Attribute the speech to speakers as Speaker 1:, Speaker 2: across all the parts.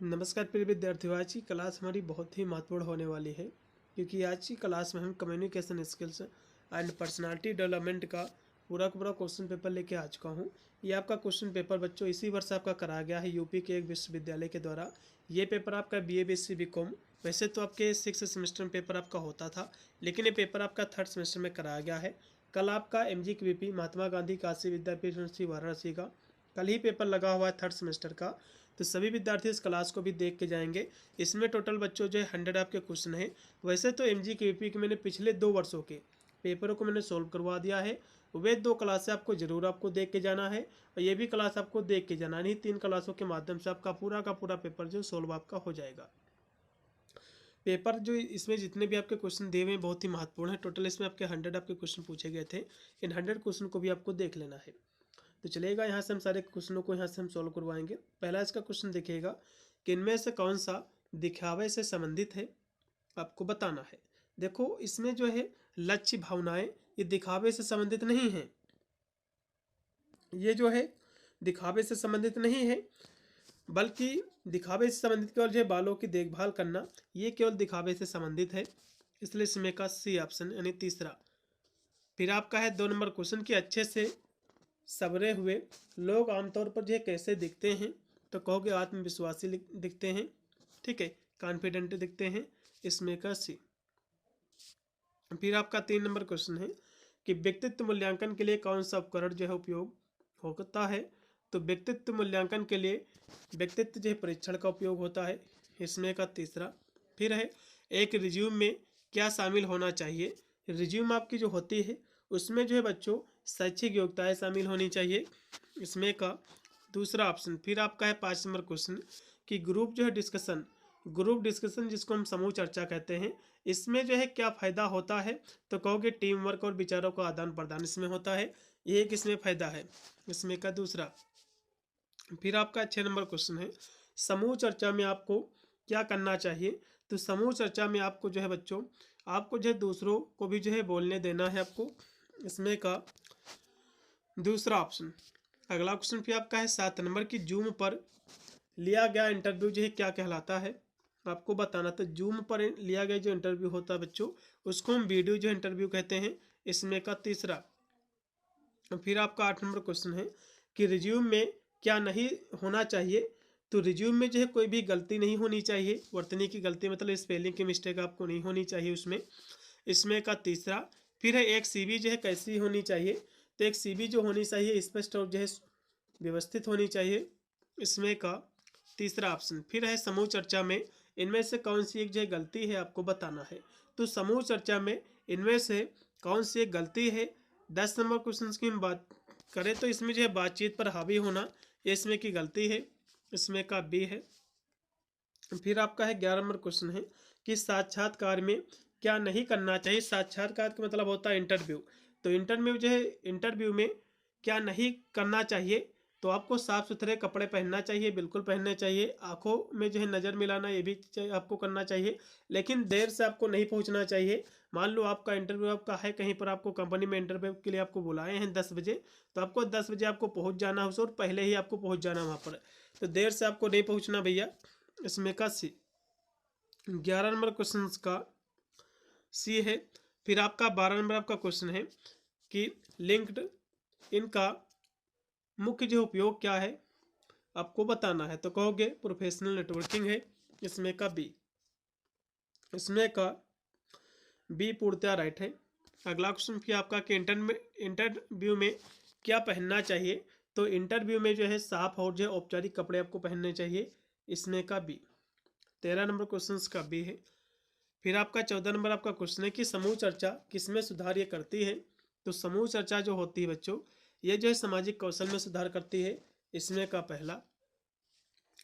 Speaker 1: नमस्कार प्रिय विद्यार्थियों। आज की क्लास हमारी बहुत ही महत्वपूर्ण होने वाली है क्योंकि आज की क्लास में हम communication skills and personality development का पूरा क्वेश्चन पेपर लेके आ चुका हूँ। ये आपका क्वेश्चन पेपर बच्चों इसी वर्ष आपका कराया गया है यूपी के एक विश्वविद्यालय के द्वारा। ये पेपर आपका BA BSc BCom वैसे तो आपके 6 सेमेस्टर में पेपर आपका होता था, लेकिन ये पेपर आपका 3rd सेमेस्टर में कराया गया है। कल आपका MGQVP महात्मा गांधी काशी विद्यापीठ यूनिवर्सिटी वाराणसी का कल ही पेपर लगा हुआ है 3rd सेमेस्टर का। तो सभी विद्यार्थी इस क्लास को भी देख के जाएंगे। इसमें टोटल बच्चों जो है 100 आपके क्वेश्चन है। वैसे तो MGQVP के मैंने पिछले 2 वर्षों के पेपरों को मैंने सोल्व करवा दिया है। वे 2 क्लासें आपको जरूर आपको देख के जाना है और ये भी क्लास आपको देख के जाना है। नहीं 3 क्लासों के माध्यम से आपका पूरा पेपर जो सोल्व आपका हो जाएगा। पेपर जो इसमें जितने भी आपके क्वेश्चन दिए हुए हैं बहुत ही महत्वपूर्ण है। टोटल इसमें आपके 100 आपके क्वेश्चन पूछे गए थे। इन 100 क्वेश्चन को भी आपको देख लेना है। तो चलेगा, यहाँ से हम सारे क्वेश्चनों को यहाँ से हम सॉल्व करवाएंगे। पहला इसका क्वेश्चन देखिएगा कि इनमें से कौन सा दिखावे से संबंधित है, आपको बताना है। देखो इसमें जो है लक्ष्य भावनाएं ये दिखावे से संबंधित नहीं है। ये जो है दिखावे से संबंधित नहीं है, बल्कि दिखावे से संबंधित केवल जो है बालों की देखभाल करना, ये केवल दिखावे से संबंधित है। इसलिए इसमें का सी ऑप्शन यानी तीसरा। फिर आपका है 2 नंबर क्वेश्चन कि अच्छे से सबरे हुए लोग आमतौर पर जो है कैसे दिखते हैं, तो कहोगे आत्मविश्वासी दिखते हैं, ठीक है, कॉन्फिडेंट दिखते हैं। इसमें का सी। फिर आपका 3 नंबर क्वेश्चन है कि व्यक्तित्व मूल्यांकन के लिए कौन सा उपकरण जो है उपयोग होता है, तो व्यक्तित्व मूल्यांकन के लिए व्यक्तित्व जो है परीक्षण का उपयोग होता है। इसमें का तीसरा। फिर है एक रिज्यूम में क्या शामिल होना चाहिए। रिज्यूम आपकी जो होती है उसमें जो है बच्चों शैक्षिक योग्यताएं शामिल होनी चाहिए। इसमें का दूसरा ऑप्शन। फिर आपका है 5 नंबर क्वेश्चन कि ग्रुप डिस्कशन जिसको हम समूह चर्चा कहते हैं, इसमें जो है क्या फ़ायदा होता है, तो कहोगे टीम वर्क और विचारों का आदान प्रदान इसमें होता है। ये एक इसमें फ़ायदा है। इसमें का दूसरा। फिर आपका 6 नंबर क्वेश्चन है समूह चर्चा में आपको क्या करना चाहिए, तो समूह चर्चा में आपको जो है बच्चों आपको जो है दूसरों को भी जो है बोलने देना है आपको। इसमें का दूसरा ऑप्शन। अगला क्वेश्चन फिर आपका है 7 नंबर की जूम पर लिया गया इंटरव्यू जो है क्या कहलाता है, आपको बताना। तो जूम पर लिया गया जो इंटरव्यू होता है बच्चों उसको हम वीडियो जो इंटरव्यू कहते हैं। इसमें का तीसरा। फिर आपका 8 नंबर क्वेश्चन है कि रिज्यूम में क्या नहीं होना चाहिए, तो रिज्यूम में जो है कोई भी गलती नहीं होनी चाहिए। वर्तनी की गलती मतलब स्पेलिंग की मिस्टेक आपको नहीं होनी चाहिए उसमें। इसमें का तीसरा। फिर है एक CV जो है कैसी होनी चाहिए, तो एक CV जो होनी चाहिए स्पष्ट और जो है व्यवस्थित होनी चाहिए। इसमें का तीसरा ऑप्शन। फिर है समूह चर्चा में इनमें से कौन सी एक जो है गलती है, आपको बताना है। तो समूह चर्चा में इनमें से कौन सी एक गलती है। 10 नंबर क्वेश्चन की हम बात करें तो इसमें जो है बातचीत पर हावी होना, ये इसमें की गलती है। इसमें का बी है। फिर आपका है 11 नंबर क्वेश्चन है कि साक्षात्कार में क्या नहीं करना चाहिए। साक्षात्कार का मतलब होता है इंटरव्यू। तो इंटरव्यू में क्या नहीं करना चाहिए, तो आपको साफ सुथरे कपड़े पहनना चाहिए, बिल्कुल पहनने चाहिए। आंखों में जो है नज़र मिलाना ये भी आपको करना चाहिए, लेकिन देर से आपको नहीं पहुंचना चाहिए। मान लो आपका इंटरव्यू आपका है कहीं पर, आपको कंपनी में इंटरव्यू के लिए आपको बुलाए हैं 10 बजे, तो आपको 10 बजे आपको पहुंच जाना है और पहले ही आपको पहुंच जाना वहाँ पर। तो देर से आपको नहीं पहुँचना भैया। इसमें का सी। 11 नंबर क्वेश्चन का सी है। फिर आपका 12 नंबर आपका क्वेश्चन है कि लिंक्ड इनका मुख्य जो उपयोग क्या है, आपको बताना है। तो कहोगे प्रोफेशनल नेटवर्किंग है। इसमें का बी। इसमें का बी पूर्णतः राइट है। अगला क्वेश्चन फिर आपका कि इंटरव्यू में क्या पहनना चाहिए, तो इंटरव्यू में जो है साफ और जो है औपचारिक कपड़े आपको पहनने चाहिए। इसमें का बी। 13 नंबर क्वेश्चन का बी है। फिर आपका 14 नंबर आपका क्वेश्चन है कि समूह चर्चा किसमें सुधार ये करती है, तो समूह चर्चा जो होती है बच्चों ये जो है सामाजिक कौशल में सुधार करती है। इसमें का पहला।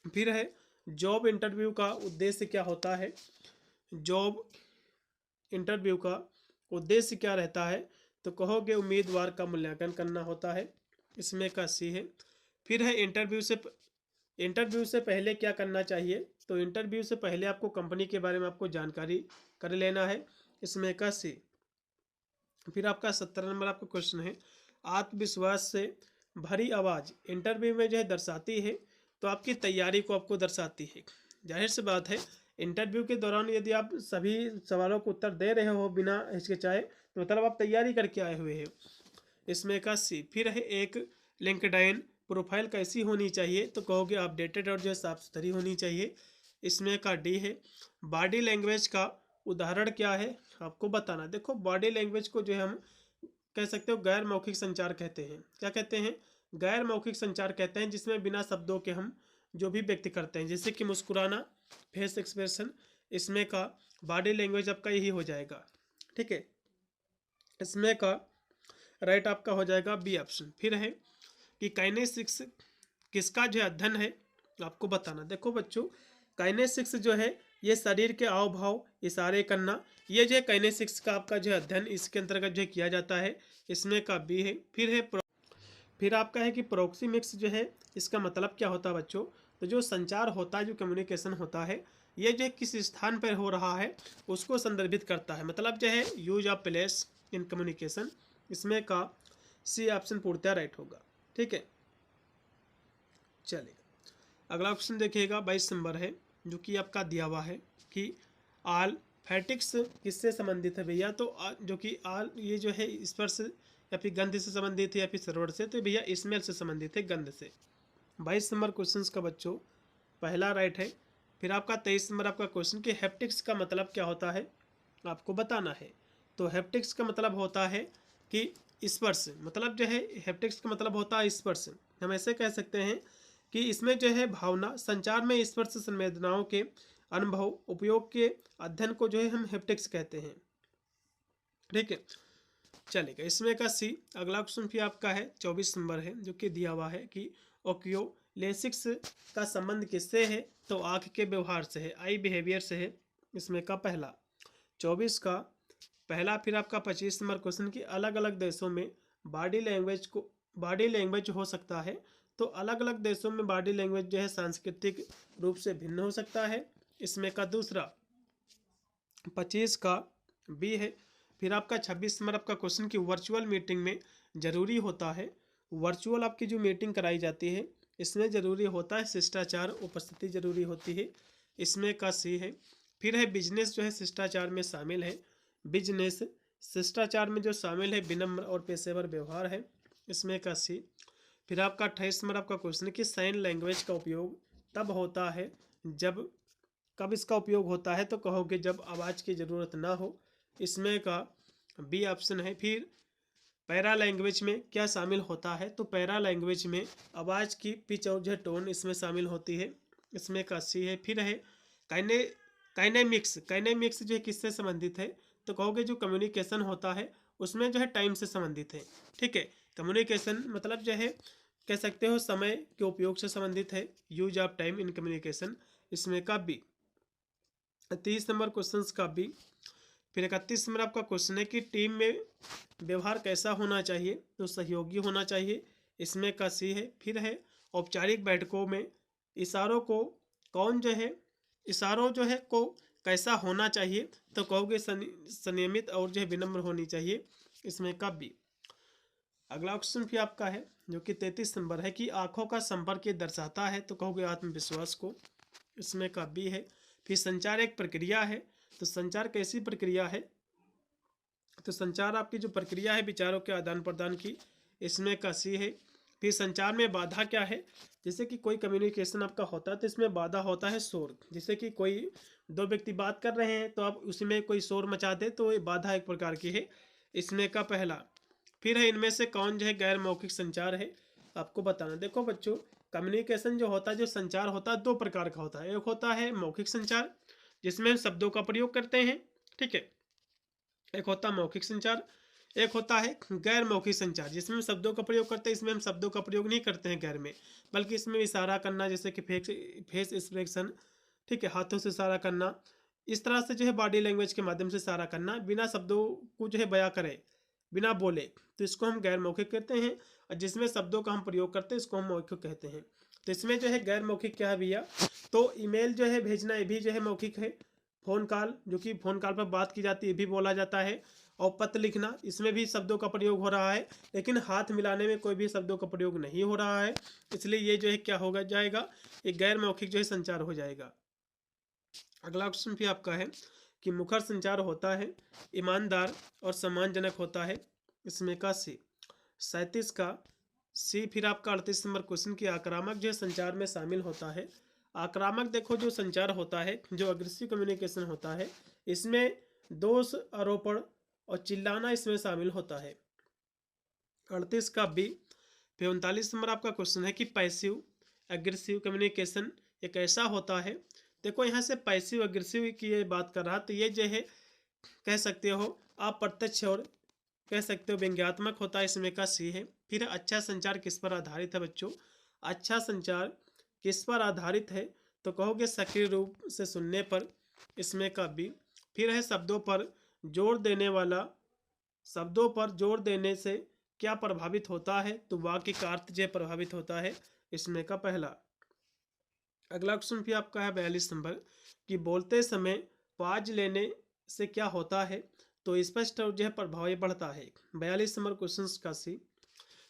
Speaker 1: फिर है जॉब इंटरव्यू का उद्देश्य क्या होता है। जॉब इंटरव्यू का उद्देश्य क्या रहता है, तो कहोगे उम्मीदवार का मूल्यांकन करना होता है। इसमें का सी है। फिर है इंटरव्यू से पहले क्या करना चाहिए, तो इंटरव्यू से पहले आपको कंपनी के बारे में आपको जानकारी कर लेना है। इसमें का सी। फिर आपका 17 नंबर आपका क्वेश्चन है आत्मविश्वास से भरी आवाज़ इंटरव्यू में जो है दर्शाती है, तो आपकी तैयारी को आपको दर्शाती है। जाहिर सी बात है, इंटरव्यू के दौरान यदि आप सभी सवालों को उत्तर दे रहे हो बिना हिचकिचाए, तो मतलब आप तैयारी करके आए हुए हो। इसमें का सी। फिर है एक लिंक्डइन प्रोफाइल कैसी होनी चाहिए, तो कहोगे अपडेटेड और जो है साफ सुथरी होनी चाहिए। इसमें का डी है बॉडी लैंग्वेज का उदाहरण क्या है, आपको बताना। देखो बॉडी लैंग्वेज को जो है हम कह सकते हो गैर मौखिक संचार कहते हैं। क्या कहते हैं? गैर मौखिक संचार कहते हैं, जिसमें बिना शब्दों के हम जो भी व्यक्त करते हैं, जैसे कि मुस्कुराना, फेस एक्सप्रेशन। इसमें का बॉडी लैंग्वेज आपका यही हो जाएगा। ठीक है, इसमें का राइट आपका हो जाएगा बी ऑप्शन। फिर है कि काइनेसिक्स किसका जो अध्ययन है, आपको बताना। देखो बच्चों, काइनेसिक्स जो है ये शरीर के हाव भाव, इशारे करना, ये जो है काइनेसिक्स का आपका जो अध्ययन इसके अंतर्गत जो किया जाता है। इसमें का बी है। फिर आपका है कि प्रोक्सीमिक्स जो है इसका मतलब क्या होता है बच्चों, तो जो संचार होता है, जो कम्युनिकेशन होता है, ये जो किस स्थान पर हो रहा है उसको संदर्भित करता है। मतलब जो है use of place in communication. इसमें का सी ऑप्शन पूर्णतः राइट होगा। ठीक है, चलेगा। अगला ऑप्शन देखिएगा 22 नंबर है, जो कि आपका दिया हुआ है कि आल फैटिक्स किससे संबंधित है भैया, तो जो कि आल ये जो है स्पर्श या फिर गंध से संबंधित है या फिर सरवण से, तो भैया स्मेल से संबंधित है, गंध से। 22 नंबर क्वेश्चन का बच्चों पहला राइट है। फिर आपका 23 नंबर आपका क्वेश्चन कि हैप्टिक्स का मतलब क्या होता है, आपको बताना है। तो हैप्टिक्स का मतलब होता है कि स्पर्श, मतलब जो है हैप्टिक्स का मतलब होता है स्पर्श। हम ऐसे कह सकते हैं कि इसमें जो है भावना संचार में स्पर्श संवेदनाओं के अनुभव उपयोग के अध्ययन को जो है हम हैप्टिक्स कहते हैं। ठीक है, चलेगा। इसमें का सी। अगला क्वेश्चन भी आपका है 24 नंबर है, जो कि दिया हुआ है कि ओक्यूलेसिक्स का संबंध किससे है, तो आँख के व्यवहार से है, आई बिहेवियर से है। इसमें का पहला 24 का पहला। फिर आपका 25 नंबर क्वेश्चन की अलग अलग देशों में बॉडी लैंग्वेज हो सकता है, तो अलग अलग देशों में बॉडी लैंग्वेज जो है सांस्कृतिक रूप से भिन्न हो सकता है। इसमें का दूसरा 25 का बी है। फिर आपका 26 नंबर आपका क्वेश्चन की वर्चुअल मीटिंग में जरूरी होता है, वर्चुअल आपकी जो मीटिंग कराई जाती है इसमें जरूरी होता है शिष्टाचार, उपस्थिति जरूरी होती है। इसमें का सी है। फिर है बिजनेस जो है शिष्टाचार में शामिल है, बिजनेस शिष्टाचार में जो शामिल है विनम्र और पेशेवर व्यवहार है। इसमें का सी। फिर आपका 28 नंबर आपका क्वेश्चन कि साइन लैंग्वेज का उपयोग तब होता है जब, कब इसका उपयोग होता है, तो कहोगे जब आवाज़ की ज़रूरत ना हो। इसमें का बी ऑप्शन है। फिर पैरा लैंग्वेज में क्या शामिल होता है, तो पैरा लैंग्वेज में आवाज़ की पिच और जो टोन इसमें शामिल होती है। इसमें का सी है। फिर है काइनेमिक्स जो है किससे संबंधित है, तो कहोगे जो कम्युनिकेशन होता है उसमें जो है टाइम से संबंधित है। ठीक है, कम्युनिकेशन मतलब जो है कह सकते हो समय के उपयोग से संबंधित है, use of time in communication. इसमें का बी। 30 नंबर क्वेश्चन का बी। फिर 31 नंबर आपका क्वेश्चन है कि टीम में व्यवहार कैसा होना चाहिए, तो सहयोगी होना चाहिए। इसमें का सी है। फिर है औपचारिक बैठकों में इशारों जो है को कैसा होना चाहिए, तो कहोगे संयमित और जो है विनम्र होनी चाहिए। इसमें का बी। अगला क्वेश्चन भी आपका है जो कि 33 नंबर है कि आंखों का संपर्क ये दर्शाता है, तो कहोगे आत्मविश्वास को। इसमें का बी है। फिर संचार एक प्रक्रिया है, तो संचार कैसी प्रक्रिया है, तो संचार आपकी जो प्रक्रिया है विचारों के आदान प्रदान की। इसमें का सी है। फिर संचार में बाधा क्या है, जैसे कि कोई कम्युनिकेशन आपका होता है तो इसमें बाधा होता है शोर, जैसे कि कोई दो व्यक्ति बात कर रहे हैं तो आप उसी में कोई शोर मचा दे तो ये बाधा एक प्रकार की है। इसमें का पहला। फिर है इनमें से कौन जो है गैर मौखिक संचार है, आपको बताना। देखो बच्चों, कम्युनिकेशन जो होता है, जो संचार होता है, दो प्रकार का होता है। एक होता है मौखिक संचार जिसमें हम शब्दों का प्रयोग करते हैं, ठीक है, एक होता है मौखिक संचार। एक होता है गैर मौखिक संचार जिसमें हम शब्दों का प्रयोग करते हैं, इसमें हम शब्दों का प्रयोग नहीं करते हैं गैर में, बल्कि इसमें इशारा करना, जैसे कि फेस एक्सप्रेशन, ठीक है, हाथों से इशारा करना, इस तरह से जो है बॉडी लैंग्वेज के माध्यम से इशारा करना, बिना शब्दों को जो है बयां करे, बिना बोले, तो इसको हम गैर मौखिक कहते हैं। और जिसमें शब्दों का हम प्रयोग करते हैं इसको हम मौखिक कहते हैं। तो इसमें जो है गैर मौखिक क्या है भैया, तो ईमेल जो है भेजना ये भी जो है मौखिक है। फ़ोन कॉल, जो कि फ़ोन कॉल पर बात की जाती है ये भी बोला जाता है। और पत्र लिखना, इसमें भी शब्दों का प्रयोग हो रहा है, लेकिन हाथ मिलाने में कोई भी शब्दों का प्रयोग नहीं हो रहा है, इसलिए ये जो है क्या होगा जाएगा, एक गैर मौखिक जो है संचार हो जाएगा। अगला क्वेश्चन भी आपका है कि मुखर संचार होता है, ईमानदार और सम्मानजनक होता है, इसमें का सी। 37 का सी। फिर आपका 38 नंबर क्वेश्चन की आक्रामक जो है संचार में शामिल होता है। आक्रामक देखो जो संचार होता है, जो अग्रेसिव कम्युनिकेशन होता है, इसमें दोष आरोपण और चिल्लाना इसमें शामिल होता है। 38 का बी। फिर 39 नंबर आपका क्वेश्चन है कि पैसिव एग्रेसिव कम्युनिकेशन एक ऐसा होता है। देखो यहाँ से पैसिव एग्रेसिव की ये बात कर रहा, तो ये जो है कह सकते हो अप्रत्यक्ष और कह सकते हो व्यंग्यात्मक होता है, इसमें का सी है। फिर अच्छा संचार किस पर आधारित है बच्चों? अच्छा संचार किस पर आधारित है तो कहोगे सक्रिय रूप से सुनने पर, इसमें का बी। फिर है शब्दों पर जोर देने वाला, शब्दों पर जोर देने से क्या प्रभावित होता है तो वाक्य का अर्थ जो प्रभावित होता है, इसमें का पहला। अगला क्वेश्चन भी आपका है 42 नंबर कि बोलते समय पाज लेने से क्या होता है तो स्पष्ट और जो है प्रभावी बढ़ता है। 42 नंबर क्वेश्चन का सी।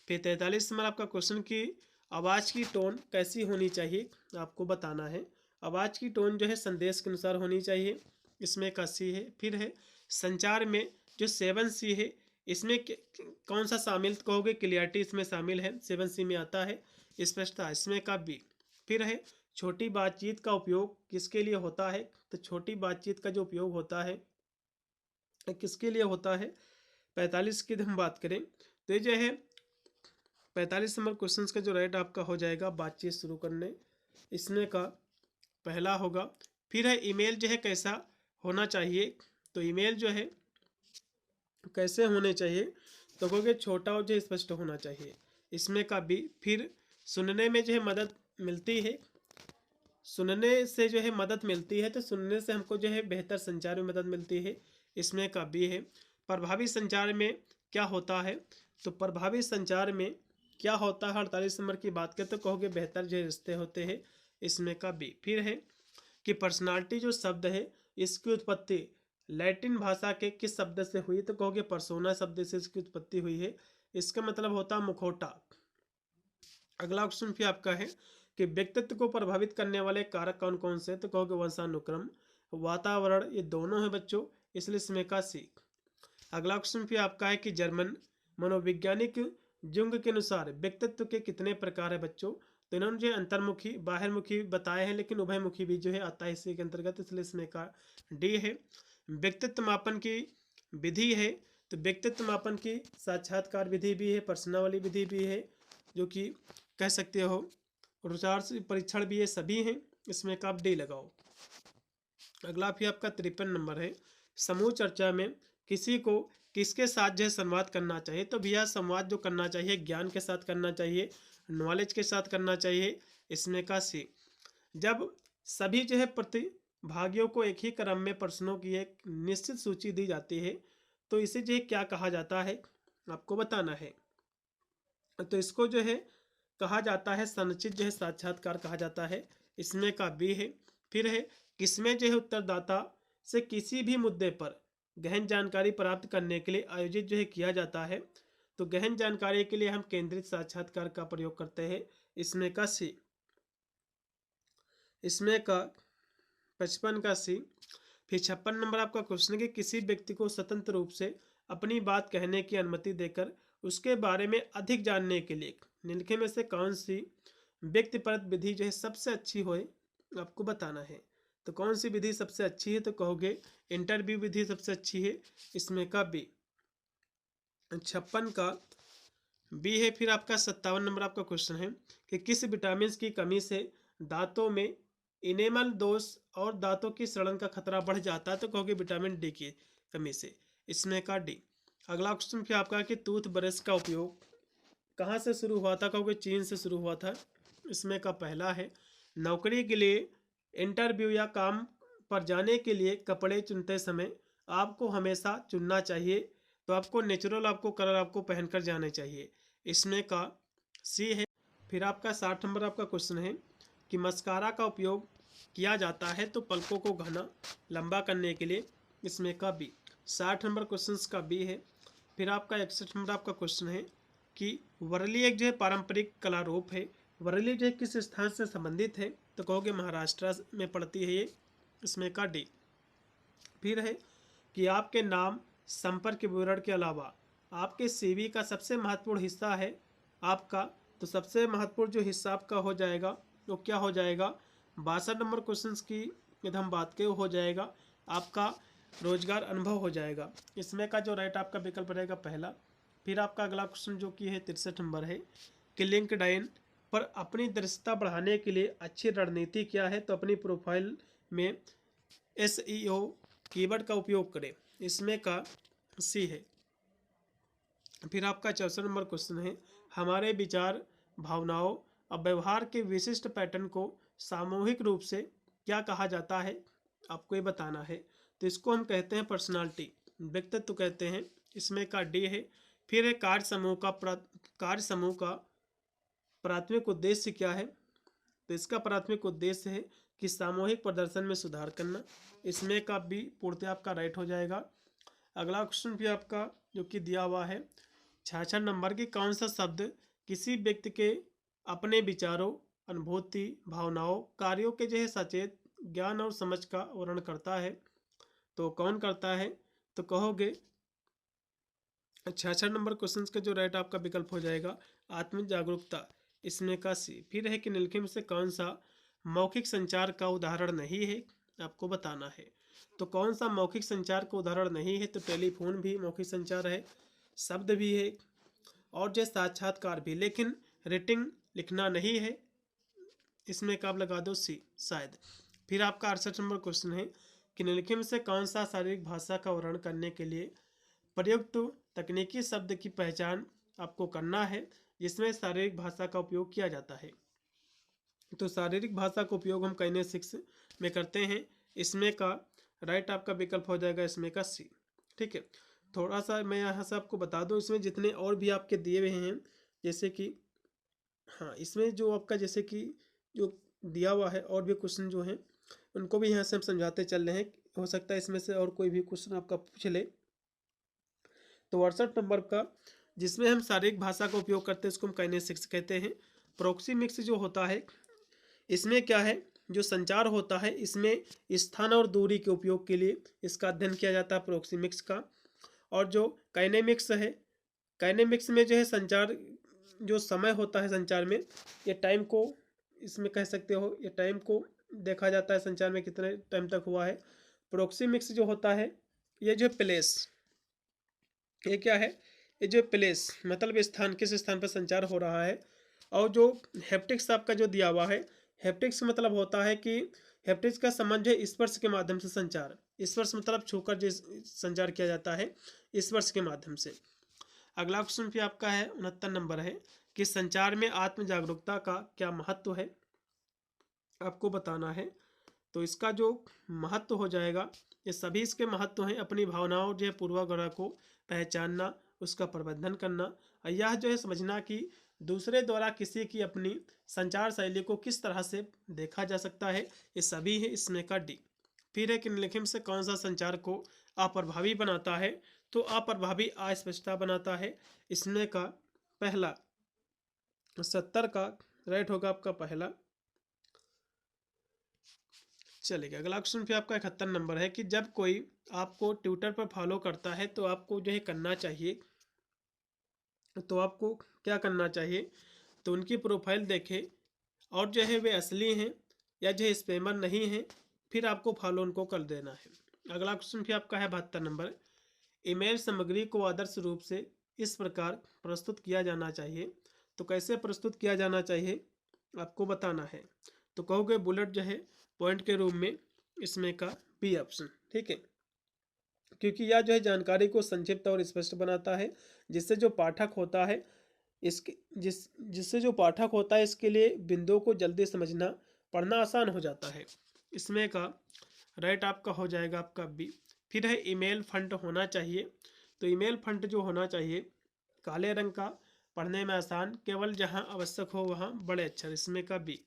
Speaker 1: फिर 43 नंबर आपका क्वेश्चन की आवाज़ की टोन कैसी होनी चाहिए आपको बताना है। आवाज़ की टोन जो है संदेश के अनुसार होनी चाहिए, इसमें का सी है। फिर है संचार में जो 7C है, इसमें कौन सा शामिल कहोगे? क्लियरिटी इसमें शामिल है, 7C में आता है, स्पष्टता, इसमें का बी। फिर है छोटी बातचीत का उपयोग किसके लिए होता है तो छोटी बातचीत का जो उपयोग होता है किसके लिए होता है? 45 की हम बात करें तो ये जो है 45 नंबर क्वेश्चन का जो राइट आपका हो जाएगा बातचीत शुरू करने, इसमें का पहला होगा। फिर है ईमेल जो है कैसा होना चाहिए तो ईमेल जो है कैसे होने चाहिए तो कहोगे छोटा और जो स्पष्ट होना चाहिए, इसमें का बी। फिर सुनने में जो है मदद मिलती है, सुनने से जो है मदद मिलती है तो सुनने से हमको जो है बेहतर संचार में मदद मिलती है, इसमें का बी है। प्रभावी संचार में क्या होता है तो प्रभावी संचार में क्या होता है 48 नंबर की बात करें तो कहोगे बेहतर जो रिश्ते होते हैं, इसमें का बी। फिर है कि पर्सनालिटी जो शब्द है इसकी उत्पत्ति लैटिन भाषा के किस शब्द से हुई तो कहोगे पर्सोना शब्द से इसकी उत्पत्ति हुई है, इसका मतलब होता है मुखौटा। अगला क्वेश्चन भी आपका है कि व्यक्तित्व को प्रभावित करने वाले कारक कौन कौन से तो कहोगे वंशानुक्रम, वातावरण, ये दोनों हैं बच्चों, इसलिए इसमें का सी। अगला क्वेश्चन भी आपका है कि जर्मन मनोवैज्ञानिक जुंग के अनुसार व्यक्तित्व के कितने प्रकार है बच्चों तो इन्होंने जो अंतर्मुखी बाहरमुखी बताए हैं, लेकिन उभयमुखी भी जो है आता है इसी के अंतर्गत, इसलिए इसमें का डी है। व्यक्तित्व मापन की विधि है तो व्यक्तित्व मापन की साक्षात्कार विधि भी है, प्रश्नावली विधि भी है, जो कि कह सकते हो रुचार परीक्षण भी है, सभी हैं, इसमें का आप डी लगाओ। अगला भी आपका 53 नंबर है समूह चर्चा में किसी को किसके साथ जो है संवाद करना चाहिए तो भैया संवाद जो करना चाहिए ज्ञान के साथ करना चाहिए, नॉलेज के साथ करना चाहिए, इसमें का सी। जब सभी जो है प्रतिभागियों को एक ही क्रम में प्रश्नों की एक निश्चित सूची दी जाती है तो इसे जो है क्या कहा जाता है आपको बताना है, तो इसको जो है कहा जाता है संचित जो है साक्षात्कार कहा जाता है, इसमें का बी है। फिर है किसमें जो है उत्तरदाता से किसी भी मुद्दे पर गहन जानकारी प्राप्त करने के लिए आयोजित जो है किया जाता है तो गहन जानकारी के लिए हम केंद्रित साक्षात्कार का प्रयोग करते हैं, इसमें का सी। इसमें का 55 का सी। फिर 56 नंबर आपका क्वेश्चन है कि किसी व्यक्ति को स्वतंत्र रूप से अपनी बात कहने की अनुमति देकर उसके बारे में अधिक जानने के लिए निम्नलिखित में से कौन सी व्यक्तिपरक विधि जो है सबसे अच्छी हो आपको बताना है, तो कौन सी विधि सबसे अच्छी है तो कहोगे इंटरव्यू विधि सबसे अच्छी है, इसमें का बी। 56 का बी है। फिर आपका 57 नंबर आपका क्वेश्चन है कि किस विटामिन की कमी से दांतों में इनेमल दोष और दांतों की सड़न का खतरा बढ़ जाता है तो कहोगे विटामिन डी की कमी से, इसमें का डी। अगला क्वेश्चन फिर आपका कि टूथ ब्रश का उपयोग कहाँ से शुरू हुआ था कहोगे चीन से शुरू हुआ था, इसमें का पहला है। नौकरी के लिए इंटरव्यू या काम पर जाने के लिए कपड़े चुनते समय आपको हमेशा चुनना चाहिए तो आपको नेचुरल आपको कलर आपको पहनकर जाने चाहिए, इसमें का सी है। फिर आपका 60 नंबर आपका क्वेश्चन है कि मस्कारा का उपयोग किया जाता है तो पलकों को घना लंबा करने के लिए, इसमें का बी। 60 नंबर क्वेश्चन का बी है। फिर आपका 61 नंबर आपका क्वेश्चन है कि वर्ली एक जो है पारंपरिक कला रूप है, वर्ली जो है किस स्थान से संबंधित है, तो कहोगे महाराष्ट्र में पड़ती है ये, इसमें का डी। फिर है कि आपके नाम संपर्क विवरण के अलावा आपके सीवी का सबसे महत्वपूर्ण हिस्सा है आपका, तो सबसे महत्वपूर्ण जो हिस्सा आपका हो जाएगा वो क्या हो जाएगा, 62 नंबर क्वेश्चन की यदि हम बात करें हो जाएगा आपका रोजगार अनुभव हो जाएगा। इसमें का जो राइट आपका विकल्प रहेगा पहला। फिर आपका अगला क्वेश्चन जो कि है 63 नंबर है कि लिंक्डइन पर अपनी दृश्यता बढ़ाने के लिए अच्छी रणनीति क्या है, तो अपनी प्रोफाइल में SEO कीवर्ड का उपयोग करें, इसमें का सी है। फिर आपका 64 नंबर क्वेश्चन है हमारे विचार भावनाओं और व्यवहार के विशिष्ट पैटर्न को सामूहिक रूप से क्या कहा जाता है, आपको ये बताना है, तो इसको हम कहते हैं पर्सनालिटी, व्यक्तित्व कहते हैं, इसमें का डी है। फिर है कार्य समूह का प्राथमिक उद्देश्य क्या है, तो इसका प्राथमिक उद्देश्य है कि सामूहिक प्रदर्शन में सुधार करना, इसमें का बी पूर्णतः आपका राइट हो जाएगा। अगला क्वेश्चन भी आपका जो कि दिया हुआ है 66 नंबर की, कौन सा शब्द किसी व्यक्ति के अपने विचारों, अनुभूति, भावनाओं, कार्यों के जो है सचेत ज्ञान और समझ का वर्णन करता है, तो कौन करता है, तो कहोगे 66 नंबर क्वेश्चन का जो राइट आपका विकल्प हो जाएगा आत्म जागरूकता, इसमें का सी। फिर है कि निम्नलिखित में से कौन सा मौखिक संचार का उदाहरण नहीं है, आपको बताना है, तो कौन सा मौखिक संचार का उदाहरण नहीं है, तो टेलीफोन भी मौखिक संचार है, शब्द भी है और जो साक्षात्कार भी, लेकिन रेटिंग लिखना नहीं है, इसमें का आप लगा दो सी शायद। फिर आपका 68 नंबर क्वेश्चन है कि निम्नलिखित में से कौन सा शारीरिक भाषा का वर्णन करने के लिए प्रयुक्त तकनीकी शब्द की पहचान आपको करना है, जिसमें शारीरिक भाषा का उपयोग किया जाता है, तो शारीरिक भाषा का उपयोग हम काइनेसिक्स में करते हैं, इसमें का राइट आपका विकल्प हो जाएगा इसमें का सी। ठीक है, थोड़ा सा मैं यहाँ से आपको बता दूँ, इसमें जितने और भी आपके दिए हुए हैं जैसे कि हाँ, इसमें जो आपका जैसे कि जो दिया हुआ है और भी क्वेश्चन जो हैं उनको भी यहाँ से हम समझाते चल रहे हैं, हो सकता है इसमें से और कोई भी क्वेश्चन आपका पूछ ले। तो 68 नंबर का जिसमें हम शारीरिक भाषा का उपयोग करते हैं उसको हम काइनेसिक्स कहते हैं। प्रोक्सीमिक्स जो होता है इसमें क्या है, जो संचार होता है इसमें स्थान और दूरी के उपयोग के लिए इसका अध्ययन किया जाता है प्रोक्सीमिक्स का। और जो काइनेमिक्स है, काइनेमिक्स में जो है संचार जो समय होता है संचार में, ये टाइम को इसमें कह सकते हो, ये टाइम को देखा जाता है संचार में कितने टाइम तक हुआ है। प्रोक्सीमिक्स जो होता है ये जो प्लेस, ये क्या है, ये जो प्लेस मतलब स्थान, किस स्थान पर संचार हो रहा है। और जो हैप्टिक्स आपका जो दिया हुआ है, हैप्टिक्स मतलब होता है कि हैप्टिक्स का संबंध है स्पर्श के माध्यम से संचार, स्पर्श मतलब छूकर जो संचार किया जाता है स्पर्श के माध्यम से। अगला क्वेश्चन भी आपका है 69 नंबर है कि संचार में आत्म जागरूकता का क्या महत्व है, आपको बताना है, तो इसका जो महत्व हो जाएगा, ये सभी इसके महत्व हैं, अपनी भावनाओं जो है पूर्वाग्रह को पहचानना, उसका प्रबंधन करना, और यह जो है समझना कि दूसरे द्वारा किसी की अपनी संचार शैली को किस तरह से देखा जा सकता है, ये सभी है इसमें का डी। फिर है कि निम्नलिखित से कौन सा संचार को अप्रभावी बनाता है, तो अप्रभावी अस्पष्टता बनाता है, इसमें का पहला 70 का राइट होगा आपका पहला। चलेगा, अगला क्वेश्चन फिर आपका 71 नंबर है कि जब कोई आपको ट्विटर पर फॉलो करता है तो आपको जो है करना चाहिए, तो आपको क्या करना चाहिए, तो उनकी प्रोफाइल देखें और जो है वे असली हैं या जो है स्पैमर नहीं हैं, फिर आपको फॉलो उनको कर देना है। अगला क्वेश्चन फिर आपका है 72 नंबर, ईमेल सामग्री को आदर्श रूप से इस प्रकार प्रस्तुत किया जाना चाहिए, तो कैसे प्रस्तुत किया जाना चाहिए आपको बताना है, तो कहोगे बुलेट जो है पॉइंट के रूप में, इसमें का बी ऑप्शन। ठीक है, क्योंकि यह जो है जानकारी को संक्षिप्त और स्पष्ट बनाता है, जिससे जो पाठक होता है जिससे जो पाठक होता है इसके लिए बिंदुओं को जल्दी समझना पढ़ना आसान हो जाता है, इसमें का राइट आपका हो जाएगा आपका बी। फिर है ईमेल फंट होना चाहिए, तो ईमेल फंट जो होना चाहिए काले रंग का, पढ़ने में आसान, केवल जहां आवश्यक हो वहां बड़े अक्षर, इसमें का बी।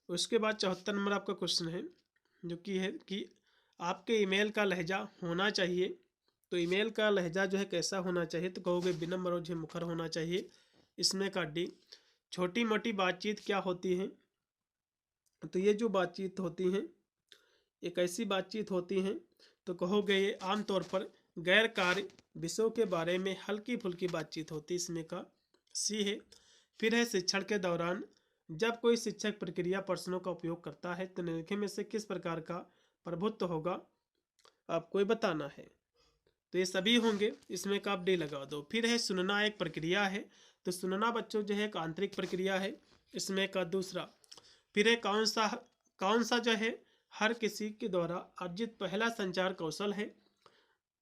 Speaker 1: उसके बाद 74 नंबर आपका क्वेश्चन है जो कि है कि आपके ईमेल का लहजा होना चाहिए। तो ईमेल का लहजा जो है कैसा होना चाहिए, तो कहोगे विनम्र और मुखर होना चाहिए। इसमें का डी। छोटी मोटी बातचीत क्या होती है, तो ये जो बातचीत होती हैं एक ऐसी बातचीत होती हैं, तो कहोगे ये आमतौर पर गैर कार्य विषयों के बारे में हल्की फुल्की बातचीत होती है। इसमें का सी है। फिर है शिक्षण के दौरान जब कोई शिक्षक प्रक्रिया प्रश्नों का उपयोग करता है तो निम्नलिखित में से किस प्रकार का प्रभुत्व होगा, आपको ये बताना है। तो ये सभी होंगे, इसमें का आप डी लगा दो। फिर है सुनना एक प्रक्रिया है, तो सुनना बच्चों जो है एक आंतरिक प्रक्रिया है। इसमें का दूसरा। फिर है कौन सा जो है हर किसी के द्वारा अर्जित पहला संचार कौशल है,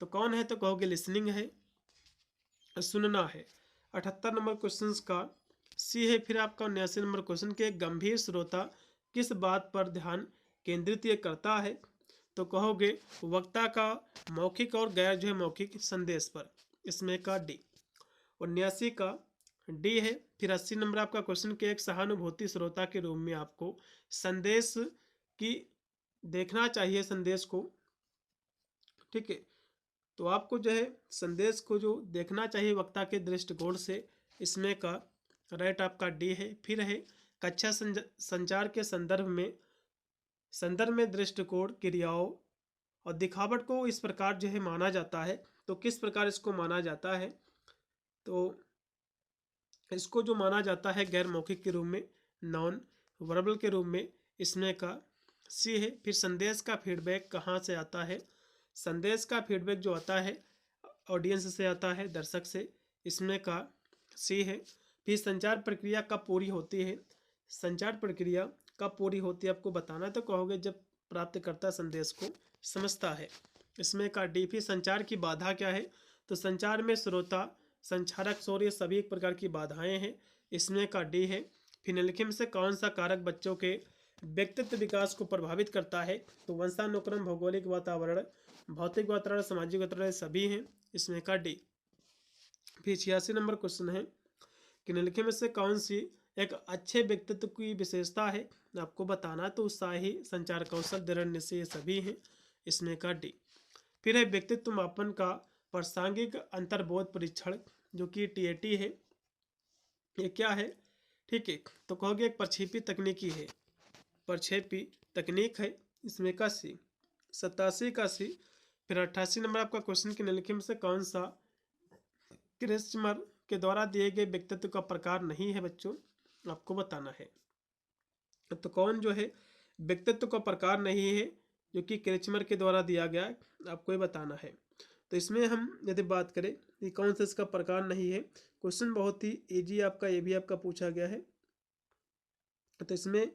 Speaker 1: तो कौन है, तो कहोगे लिसनिंग है, सुनना है। 78 नंबर क्वेश्चन का सी है। फिर आपका 79 नंबर क्वेश्चन के गंभीर श्रोता किस बात पर ध्यान केंद्रित ये करता है, तो कहोगे वक्ता का मौखिक और गैर जो है मौखिक संदेश पर। इसमें का डी। 79 का डी है। फिर 80 नंबर आपका क्वेश्चन के एक सहानुभूति श्रोता के रूप में आपको संदेश की देखना चाहिए, संदेश को, ठीक है। तो आपको जो है संदेश को जो देखना चाहिए वक्ता के दृष्टिकोण से। इसमें का राइट आपका डी है। फिर है कक्षा संचार के संदर्भ में दृष्टिकोण, क्रियाओं और दिखावट को इस प्रकार जो है माना जाता है, तो किस प्रकार इसको माना जाता है, तो इसको जो माना जाता है गैर मौखिक के रूप में, नॉन वर्बल के रूप में। इसमें का सी है। फिर संदेश का फीडबैक कहाँ से आता है, संदेश का फीडबैक जो आता है ऑडियंस से आता है, दर्शक से। इसमें का सी है। फिर संचार प्रक्रिया कब पूरी होती है, संचार प्रक्रिया कब पूरी होती है आपको बताना, तो कहोगे जब प्राप्तकर्ता संदेश को समझता है। इसमें का डी। फिर संचार की बाधा क्या है, तो संचार में श्रोता, संचारक, शोर, ये सभी एक प्रकार की बाधाएं हैं। इसमें का डी है। फिर निम्नलिखित में से कौन सा कारक बच्चों के व्यक्तित्व विकास को प्रभावित करता है, तो वंशानुक्रम, भौगोलिक वातावरण, भौतिक वातावरण, सामाजिक वातावरण सभी हैं। इसमें का डी। फिर 86 नंबर क्वेश्चन है कि निम्नलिखित में से कौन सी एक अच्छे व्यक्तित्व की विशेषता है, आपको बताना, तो उत्साही, संचार कौशल, दृढ़ निश्चय, ये सभी हैं। इसमें का डी। फिर है व्यक्तित्व मापन का प्रासंगिक अंतर्बोध परीक्षण, जो कि टीएटी है, ये क्या है, ठीक है, तो कहोगे एक प्रक्षेपी तकनीकी है, प्रक्षेपी तकनीक है। इसमें का सी। 87 का सी। फिर 88 नंबर आपका क्वेश्चन के निम्नलिखित में से कौन सा क्रिस्मर के द्वारा दिए गए व्यक्तित्व का प्रकार नहीं है बच्चों, आपको बताना है। तो कौन जो है व्यक्तित्व का प्रकार नहीं है जो कि क्रिस्मर के द्वारा दिया गया है, आपको ये बताना है। तो इसमें हम यदि बात करें कि कौन सा इसका प्रकार नहीं है, क्वेश्चन बहुत ही इजी आपका, ये भी आपका पूछा गया है। तो इसमें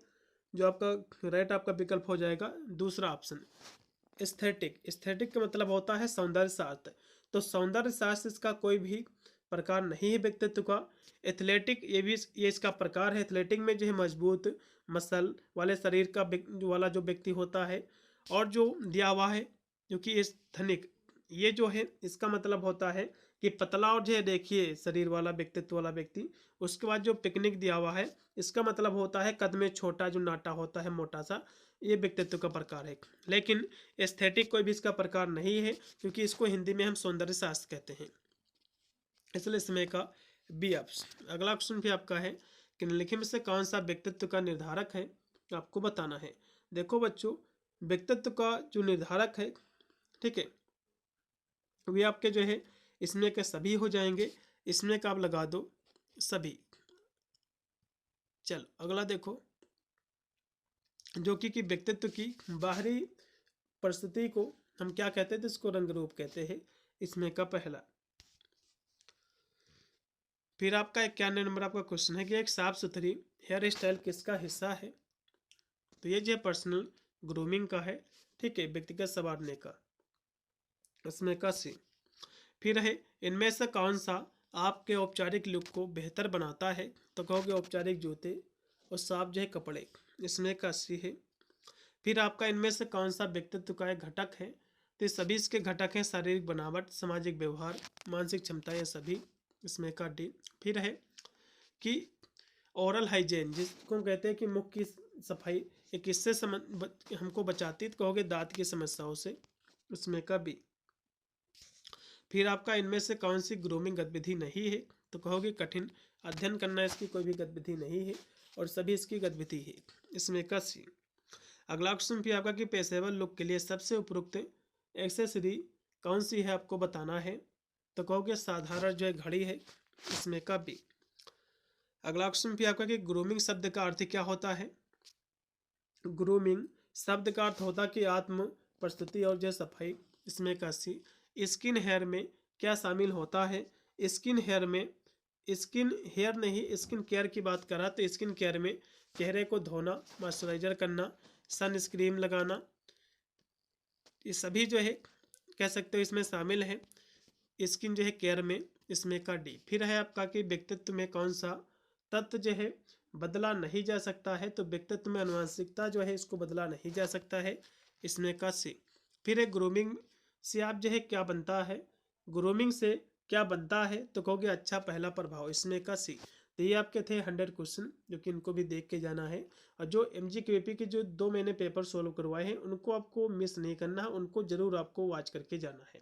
Speaker 1: जो आपका राइट आपका विकल्प हो जाएगा दूसरा ऑप्शन, एस्थेटिक। एस्थेटिक का मतलब होता है सौंदर्य शास्त्र, तो सौंदर्य शास्त्र इसका कोई भी प्रकार नहीं है व्यक्तित्व का। एथलेटिक, ये इसका प्रकार है। एथलेटिक में जो है मजबूत मसल वाले शरीर का वाला जो व्यक्ति होता है, और जो दिया हुआ है जो कि एस्थेनिक, ये जो है इसका मतलब होता है कि पतला और जो है देखिए शरीर वाला व्यक्तित्व वाला व्यक्ति। उसके बाद जो पिकनिक दिया हुआ है, इसका मतलब होता है कद में छोटा, जो नाटा होता है मोटा सा, ये व्यक्तित्व का प्रकार है। लेकिन एस्थेटिक कोई भी इसका प्रकार नहीं है, क्योंकि इसको हिंदी में हम सौंदर्य शास्त्र कहते हैं। इसलिए इसमें का बी ऑप्शन। अगला क्वेश्चन भी आपका है कि निम्नलिखित में से कौन सा व्यक्तित्व का निर्धारक है, आपको बताना है। देखो बच्चों, व्यक्तित्व का जो निर्धारक है, ठीक है, वे आपके जो है इसमें के सभी हो जाएंगे। इसमें का आप लगा दो सभी। चलो अगला देखो, जो कि व्यक्तित्व की बाहरी परिस्थिति को हम क्या कहते हैं, तो इसको रंग रूप कहते हैं। इसमें का पहला। फिर आपका 91 नंबर आपका क्वेश्चन है कि एक साफ सुथरी हेयर स्टाइल किसका हिस्सा है, तो ये जो है पर्सनल ग्रूमिंग का है, ठीक है, व्यक्तिगत संवारने का। इसमें का सी। फिर है इनमें से कौन सा आपके औपचारिक लुक को बेहतर बनाता है, तो कहोगे औपचारिक जूते और साफ जो है कपड़े। इसमें का सी है। फिर आपका इनमें से कौन सा व्यक्तित्व का एक घटक है, तो सभी इसके घटक हैं, शारीरिक बनावट, सामाजिक व्यवहार, मानसिक क्षमताएं सभी। इसमें का डी। फिर है कि ओरल हाइजीन, जिसको कहते हैं कि मुख की सफाई ये किससे हमको बचाती है, तो कहोगे दांत की समस्याओं से। इसमें का बी। फिर आपका इनमें से कौन सी ग्रूमिंग गतिविधि नहीं है, तो कहोगे कठिन अध्ययन करना इसकी कोई भी गतिविधि नहीं है और सभी इसकी गतिविधि है। इसमें का सी। अगला क्वेश्चन भी आपका कि पेशेवर लुक के लिए सबसे उपयुक्त एक्सेसरी कौन सी है आपको बताना है, तो कहोगे साधारण जो है घड़ी है। इसमें का बी। अगला क्वेश्चन भी आपका कि ग्रूमिंग शब्द का अर्थ क्या होता है। ग्रूमिंग शब्द का अर्थ होता कि आत्म प्रस्तुति और जो सफाई। इसमें का सी। स्किन हेयर में क्या शामिल होता है। स्किन हेयर में स्किन हेयर नहीं स्किन केयर की बात करा तो स्किन केयर में चेहरे को धोना, मॉइस्चराइजर करना, सनस्क्रीन लगाना, ये सभी जो है कह सकते हो इसमें शामिल है स्किन जो है केयर में। इसमें का डी। फिर है आपका कि व्यक्तित्व में कौन सा तत्व जो है बदला नहीं जा सकता है, तो व्यक्तित्व में आनुवंशिकता जो है इसको बदला नहीं जा सकता है। इसमें का सी। फिर है ग्रूमिंग से आप जो है क्या बनता है, ग्रूमिंग से क्या बनता है, तो कहोगे अच्छा पहला प्रभाव। इसमें का सी। तो ये आपके थे 100 क्वेश्चन जो कि इनको भी देख के जाना है। और जो MGQAP के जो 2 महीने पेपर सोल्व करवाए हैं उनको आपको मिस नहीं करना है, उनको जरूर आपको वॉच करके जाना है।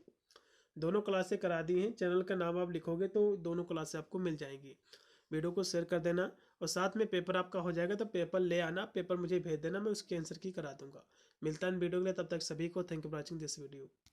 Speaker 1: दोनों क्लासें करा दी हैं, चैनल का नाम आप लिखोगे तो दोनों क्लासें आपको मिल जाएंगी। वीडियो को शेयर कर देना और साथ में पेपर आपका हो जाएगा तो पेपर ले आना, पेपर मुझे भेज देना, मैं उसके आंसर की करा दूंगा। मिलता है वीडियो के लिए, तब तक सभी को thank you for watching this video.